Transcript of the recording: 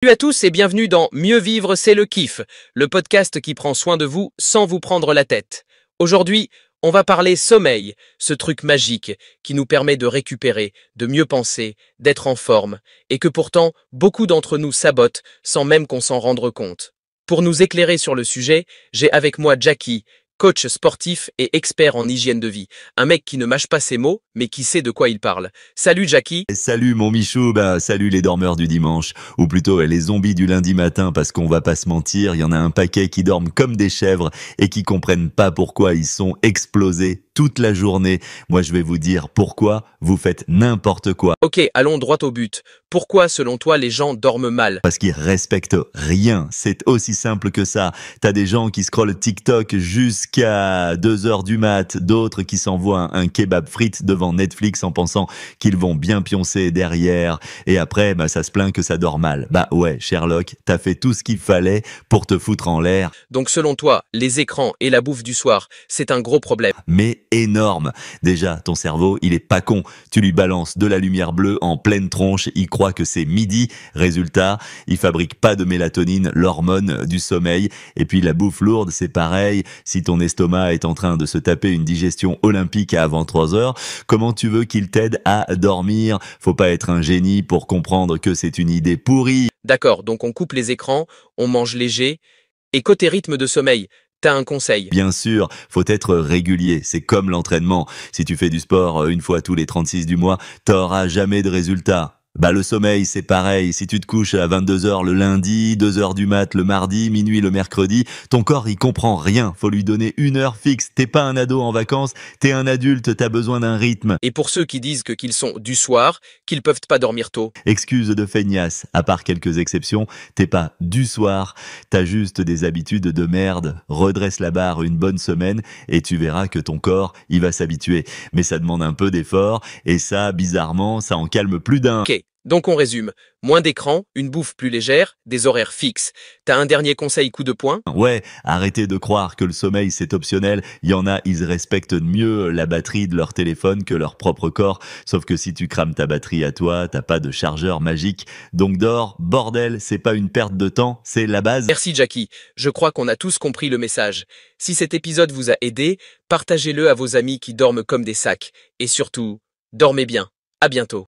Salut à tous et bienvenue dans Mieux vivre, c'est le kiff, le podcast qui prend soin de vous sans vous prendre la tête. Aujourd'hui, on va parler sommeil, ce truc magique qui nous permet de récupérer, de mieux penser, d'être en forme, et que pourtant beaucoup d'entre nous sabotent sans même qu'on s'en rende compte. Pour nous éclairer sur le sujet, j'ai avec moi Jackie, coach sportif et expert en hygiène de vie. Un mec qui ne mâche pas ses mots, mais qui sait de quoi il parle. Salut Jackie. Salut mon Michou, salut les dormeurs du dimanche, ou plutôt les zombies du lundi matin, parce qu'on va pas se mentir, il y en a un paquet qui dorment comme des chèvres et qui comprennent pas pourquoi ils sont explosés toute la journée. Moi je vais vous dire pourquoi vous faites n'importe quoi. Ok, allons droit au but. Pourquoi, selon toi, les gens dorment mal? Parce qu'ils respectent rien, c'est aussi simple que ça. T'as des gens qui scrollent TikTok jusqu'à 2 heures du mat, d'autres qui s'envoient un kebab frites devant Netflix en pensant qu'ils vont bien pioncer derrière, et après ça se plaint que ça dort mal. Bah ouais, Sherlock, t'as fait tout ce qu'il fallait pour te foutre en l'air, Donc, selon toi, les écrans et la bouffe du soir, c'est un gros problème. mais énorme. Déjà, ton cerveau, il est pas con. Tu lui balances de la lumière bleue en pleine tronche, il croit que c'est midi. Résultat, il fabrique pas de mélatonine, l'hormone du sommeil. Et puis la bouffe lourde, c'est pareil. Si ton estomac est en train de se taper une digestion olympique avant 3 heures, comment tu veux qu'il t'aide à dormir? Faut pas être un génie pour comprendre que c'est une idée pourrie. D'accord, donc on coupe les écrans, on mange léger. Et côté rythme de sommeil, t'as un conseil? Bien sûr, faut être régulier, c'est comme l'entraînement. Si tu fais du sport une fois tous les 36 du mois, t'auras jamais de résultat. Le sommeil, c'est pareil. Si tu te couches à 22 heures le lundi, 2 heures du mat le mardi, minuit le mercredi, ton corps, il comprend rien. Faut lui donner une heure fixe. T'es pas un ado en vacances, t'es un adulte, t'as besoin d'un rythme. Et pour ceux qui disent qu'ils sont du soir, qu'ils peuvent pas dormir tôt? Excuse de feignasse, à part quelques exceptions, t'es pas du soir, t'as juste des habitudes de merde. Redresse la barre une bonne semaine et tu verras que ton corps, il va s'habituer. Mais ça demande un peu d'effort et ça, bizarrement, ça en calme plus d'un. Ok, donc on résume. Moins d'écran, une bouffe plus légère, des horaires fixes. T'as un dernier conseil coup de poing? Ouais, arrêtez de croire que le sommeil c'est optionnel. Il y en a, ils respectent mieux la batterie de leur téléphone que leur propre corps. Sauf que si tu crames ta batterie à toi, t'as pas de chargeur magique. Donc dors, bordel, c'est pas une perte de temps, c'est la base. Merci Jackie, je crois qu'on a tous compris le message. Si cet épisode vous a aidé, partagez-le à vos amis qui dorment comme des sacs. Et surtout, dormez bien. À bientôt.